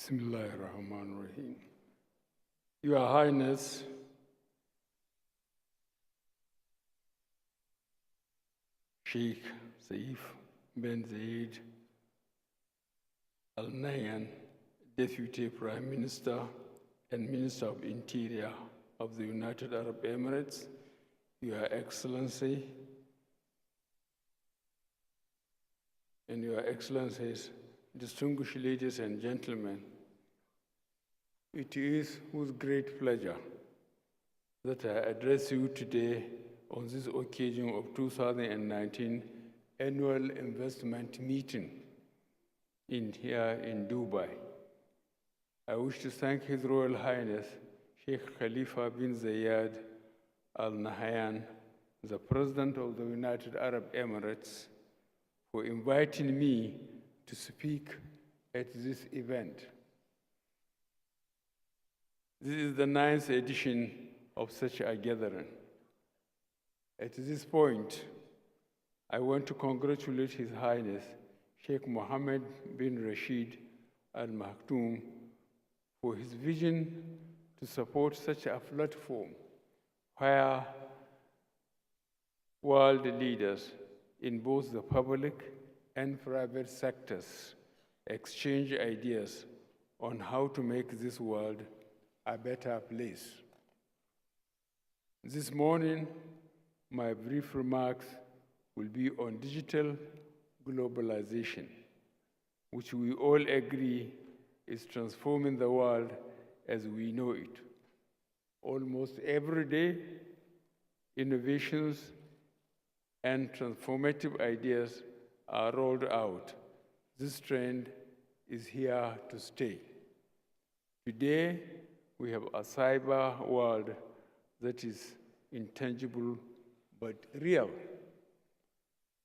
Bismillahirrahmanirrahim. Your Highness, Sheikh Saif bin Zayed Al Nahyan, Deputy Prime Minister and Minister of Interior of the United Arab Emirates, Your Excellency, and Your Excellencies, distinguished ladies and gentlemen, it is with great pleasure that I address you today on this occasion of 2019 annual investment meeting here in Dubai. I wish to thank His Royal Highness Sheikh Khalifa bin Zayed Al Nahyan, the President of the United Arab Emirates, for inviting me to speak at this event. This is the 9th edition of such a gathering. At this point, I want to congratulate His Highness Sheikh Mohammed bin Rashid Al Maktoum for his vision to support such a platform where world leaders in both the public and private sectors exchange ideas on how to make this world a better place. This morning, my brief remarks will be on digital globalization, which we all agree is transforming the world as we know it. Almost every day, innovations and transformative ideas are rolled out. This trend is here to stay. Today, we have a cyber world that is intangible but real.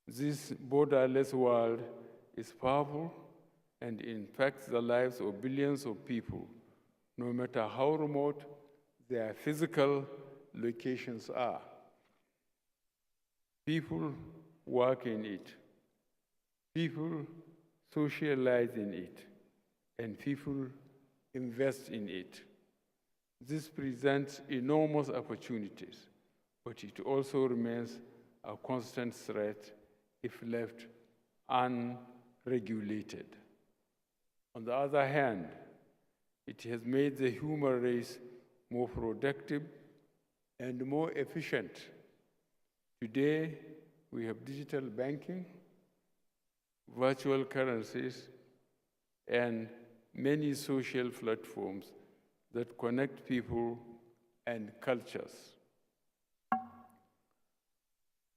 This borderless world is powerful and impacts the lives of billions of people, no matter how remote their physical locations are. People work in it, people socialize in it, and people invest in it. This presents enormous opportunities, but it also remains a constant threat if left unregulated. On the other hand, it has made the human race more productive and more efficient. Today, we have digital banking, virtual currencies, and many social platforms that connect people and cultures.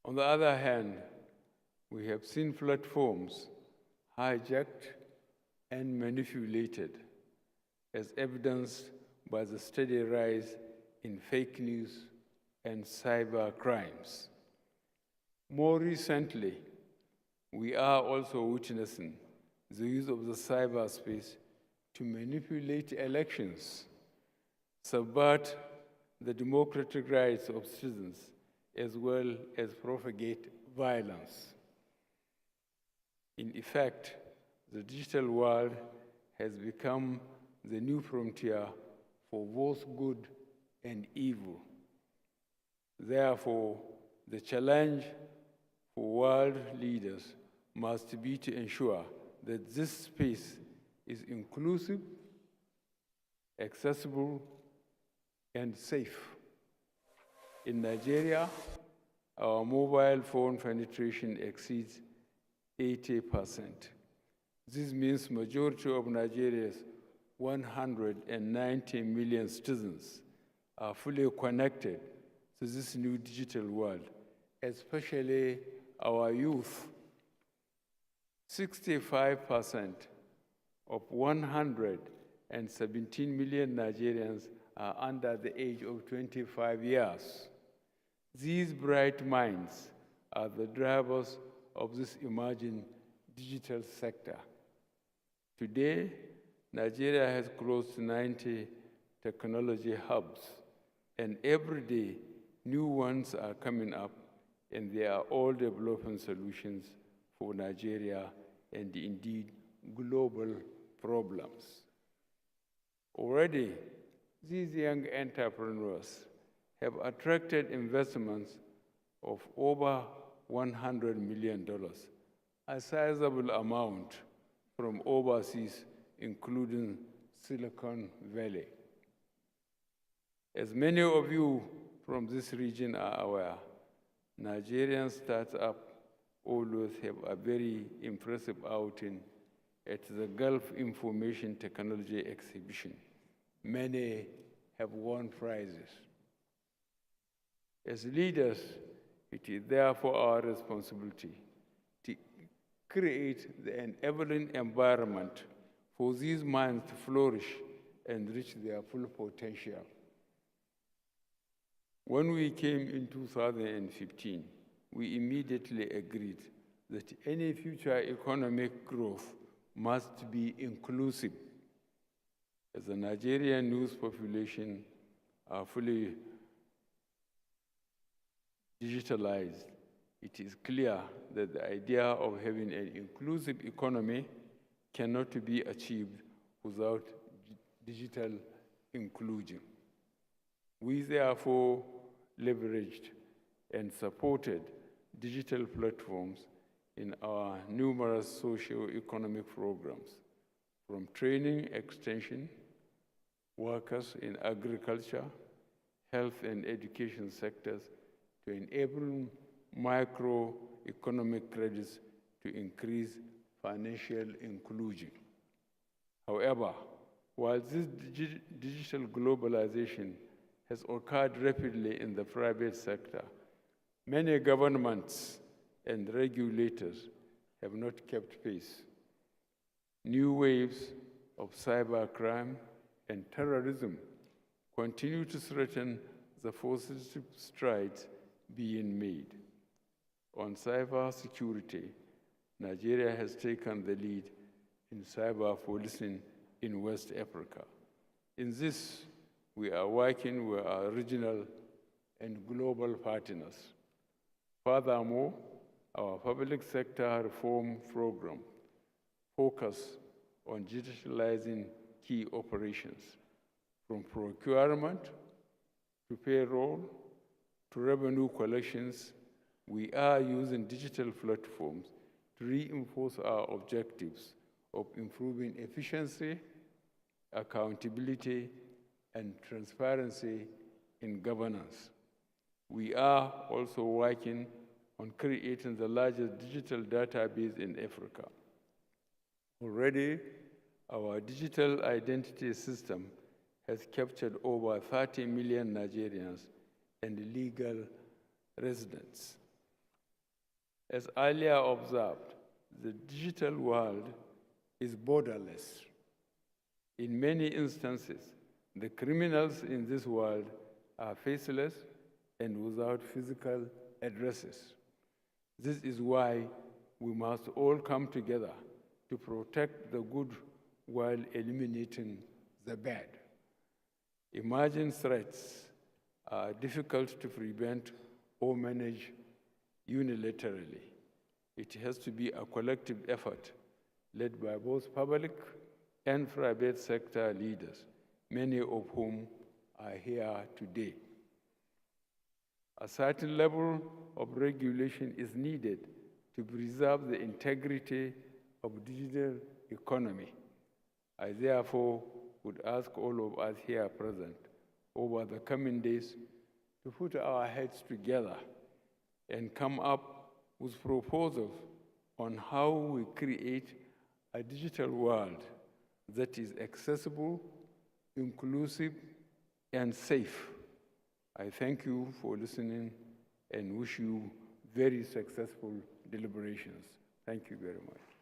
On the other hand, we have seen platforms hijacked and manipulated, as evidenced by the steady rise in fake news and cyber crimes. More recently, we are also witnessing the use of the cyberspace to manipulate elections, subvert the democratic rights of citizens, as well as propagate violence. In effect, the digital world has become the new frontier for both good and evil. Therefore, the challenge for world leaders must be to ensure that this space is inclusive, accessible, and safe. In Nigeria, our mobile phone penetration exceeds 80%. This means majority of Nigeria's 190 million citizens are fully connected to this new digital world, especially our youth. 65% of 117 million Nigerians are under the age of 25 years. These bright minds are the drivers of this emerging digital sector. Today, Nigeria has close to 90 technology hubs, and every day new ones are coming up, and they are all developing solutions for Nigeria and indeed global problems. Already, these young entrepreneurs have attracted investments of over $100 million, a sizable amount from overseas, including Silicon Valley. As many of you from this region are aware, Nigerian startups always have a very impressive outing at the Gulf Information Technology Exhibition. Many have won prizes. As leaders, it is therefore our responsibility to create the enabling environment for these minds to flourish and reach their full potential. When we came in 2015, we immediately agreed that any future economic growth must be inclusive. As the Nigerian youth population are fully digitalized, it is clear that the idea of having an inclusive economy cannot be achieved without digital inclusion. We therefore leveraged and supported digital platforms in our numerous socio-economic programs, from training extension, workers in agriculture, health and education sectors, to enable microeconomic credits to increase financial inclusion. However, while this digital globalization has occurred rapidly in the private sector, many governments and regulators have not kept pace. New waves of cybercrime and terrorism continue to threaten the positive strides being made. On cybersecurity, Nigeria has taken the lead in cyber policing in West Africa. In this, we are working with our regional and global partners. Furthermore, our public sector reform program focuses on digitalizing key operations, from procurement to payroll to revenue collections. We are using digital platforms to reinforce our objectives of improving efficiency, accountability, and transparency in governance. We are also working on creating the largest digital database in Africa. Already, our digital identity system has captured over 30 million Nigerians and legal residents. As earlier observed, the digital world is borderless. In many instances, the criminals in this world are faceless and without physical addresses. This is why we must all come together to protect the good while eliminating the bad. Emerging threats are difficult to prevent or manage unilaterally. It has to be a collective effort led by both public and private sector leaders, many of whom are here today. A certain level of regulation is needed to preserve the integrity of the digital economy. I therefore would ask all of us here present over the coming days to put our heads together and come up with proposals on how we create a digital world that is accessible, inclusive, and safe. I thank you for listening and wish you very successful deliberations. Thank you very much.